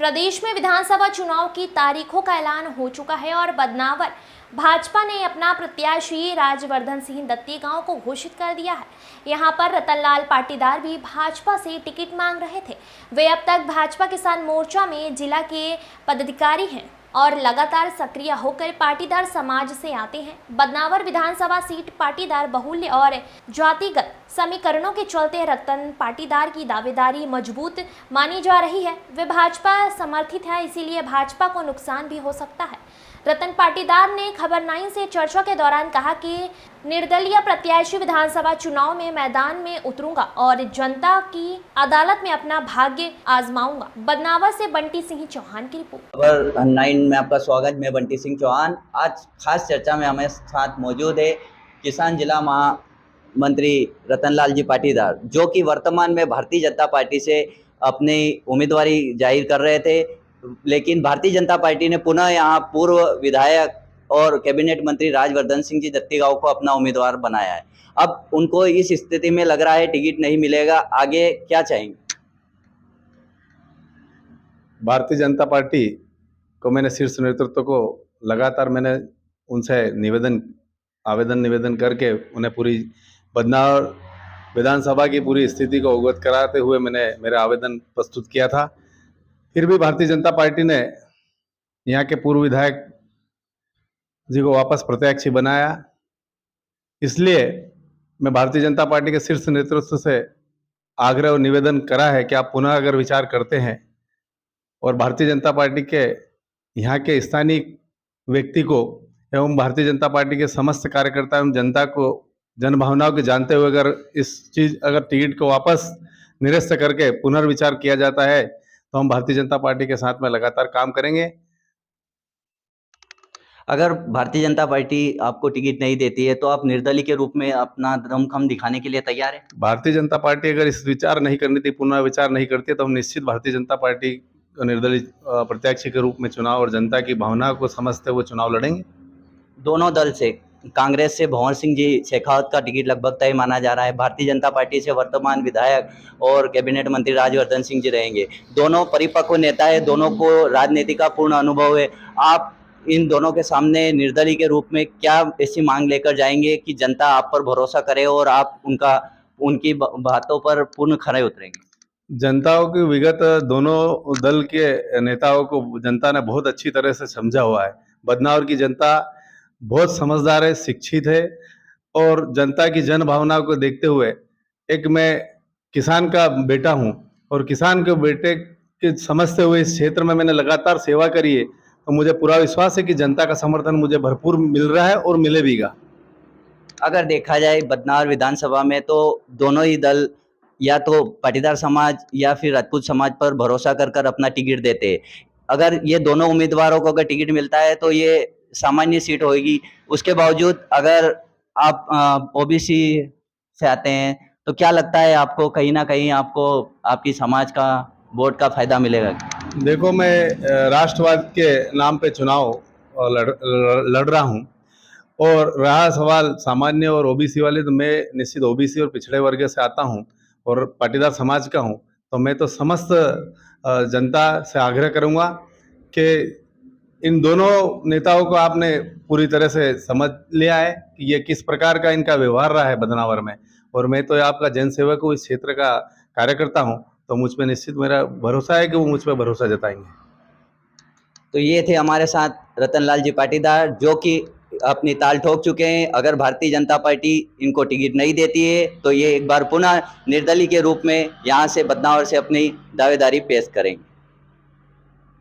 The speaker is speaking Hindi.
प्रदेश में विधानसभा चुनाव की तारीखों का ऐलान हो चुका है और बदनावर भाजपा ने अपना प्रत्याशी राजवर्धन सिंह दत्तीगांव को घोषित कर दिया है। यहां पर रतनलाल पाटीदार भी भाजपा से टिकट मांग रहे थे। वे अब तक भाजपा किसान मोर्चा में जिला के पदाधिकारी हैं और लगातार सक्रिय होकर पाटीदार समाज से आते हैं। बदनावर विधानसभा सीट पाटीदार बहुल्य और जातिगत समीकरणों के चलते रतन पाटीदार की दावेदारी मजबूत मानी जा रही है। वे भाजपा समर्थित है, इसीलिए भाजपा को नुकसान भी हो सकता है। रतन पाटीदार ने खबर 9 से चर्चा के दौरान कहा कि निर्दलीय प्रत्याशी विधानसभा चुनाव में मैदान में उतरूंगा और जनता की अदालत में अपना भाग्य आजमाऊंगा। बदनावर से बंटी सिंह चौहान की रिपोर्ट। खबर 9 में आपका स्वागत। मैं बंटी सिंह चौहान। आज खास चर्चा में हमारे साथ मौजूद है किसान जिला महामंत्री रतनलाल जी पाटीदार, जो कि वर्तमान में भारतीय जनता पार्टी से अपनी उम्मीदवारी जाहिर कर रहे थे, लेकिन भारतीय जनता पार्टी ने पुनः यहाँ पूर्व विधायक और कैबिनेट मंत्री राजवर्धन सिंह जी दत्तीगांव को अपना उम्मीदवार बनाया है। अब उनको इस स्थिति में लग रहा है टिकट नहीं मिलेगा, आगे क्या चाहेंगे? भारतीय जनता पार्टी को मैंने शीर्ष नेतृत्व को लगातार मैंने उनसे आवेदन निवेदन करके उन्हें पूरी बदनावर विधानसभा की पूरी स्थिति को अवगत कराते हुए मैंने मेरा आवेदन प्रस्तुत किया था। फिर भी भारतीय जनता पार्टी ने यहाँ के पूर्व विधायक जी को वापस प्रत्याशी बनाया। इसलिए मैं भारतीय जनता पार्टी के शीर्ष नेतृत्व से आग्रह और निवेदन करा है कि आप पुनः अगर विचार करते हैं और भारतीय जनता पार्टी के यहाँ के स्थानीय व्यक्ति को एवं भारतीय जनता पार्टी के समस्त कार्यकर्ता एवं जनता को जनभावनाओं के जानते हुए अगर टिकट को वापस निरस्त करके पुनर्विचार किया जाता है तो हम भारतीय जनता पार्टी के साथ में लगातार काम करेंगे। अगर भारतीय जनता पार्टी आपको टिकट नहीं देती है तो आप निर्दलीय के रूप में अपना दमखम दिखाने के लिए तैयार है? भारतीय जनता पार्टी अगर इस विचार नहीं करनी थी, पुनः विचार नहीं करती है, तो हम निश्चित भारतीय जनता पार्टी निर्दलीय प्रत्याशी के रूप में चुनाव और जनता की भावना को समझते हुए चुनाव लड़ेंगे। दोनों दल से, कांग्रेस से भंवर सिंह जी शेखावत का टिकट लगभग तय माना जा रहा है, भारतीय जनता पार्टी से वर्तमान विधायक और कैबिनेट मंत्री राजवर्धन सिंह जी रहेंगे। दोनों परिपक्व नेता है, दोनों को राजनीति का पूर्ण अनुभव है। आप इन दोनों के सामने निर्दलीय के रूप में क्या ऐसी मांग लेकर जाएंगे कि जनता आप पर भरोसा करे और आप उनकी बातों पर पूर्ण खरे उतरेंगे? जनताओं की विगत दोनों दल के नेताओं को जनता ने बहुत अच्छी तरह से समझा हुआ है। बदनावर की जनता बहुत समझदार है, शिक्षित है और जनता की जन भावनाओं को देखते हुए मैं किसान का बेटा हूं और किसान के बेटे के समझते हुए इस क्षेत्र में मैंने लगातार सेवा करी है, तो मुझे पूरा विश्वास है कि जनता का समर्थन मुझे भरपूर मिल रहा है और मिलेगा। अगर देखा जाए बदनावर विधानसभा में तो दोनों ही दल या तो पाटीदार समाज या फिर राजपूत समाज पर भरोसा कर अपना टिकट देते हैं। अगर ये दोनों उम्मीदवारों को अगर टिकट मिलता है तो ये सामान्य सीट होगी। उसके बावजूद अगर आप ओबीसी से आते हैं तो क्या लगता है आपको कहीं ना कहीं आपको आपकी समाज का वोट का फायदा मिलेगा? देखो, मैं राष्ट्रवाद के नाम पे चुनाव लड़ रहा हूँ और रहा सवाल सामान्य और ओबीसी वाले, तो मैं निश्चित ओबीसी और पिछड़े वर्ग से आता हूँ और पाटीदार समाज का हूँ। तो मैं तो समस्त जनता से आग्रह करूँगा कि इन दोनों नेताओं को आपने पूरी तरह से समझ लिया है कि ये किस प्रकार का इनका व्यवहार रहा है बदनावर में, और मैं तो आपका जनसेवक हूँ, इस क्षेत्र का कार्यकर्ता हूँ, तो मुझ पर निश्चित मेरा भरोसा है कि वो मुझ पर भरोसा जताएंगे। तो ये थे हमारे साथ रतनलाल जी पाटीदार, जो कि अपनी ताल ठोक चुके हैं। अगर भारतीय जनता पार्टी इनको टिकट नहीं देती है तो ये एक बार पुनः निर्दलीय के रूप में यहाँ से बदनावर से अपनी दावेदारी पेश करेंगे।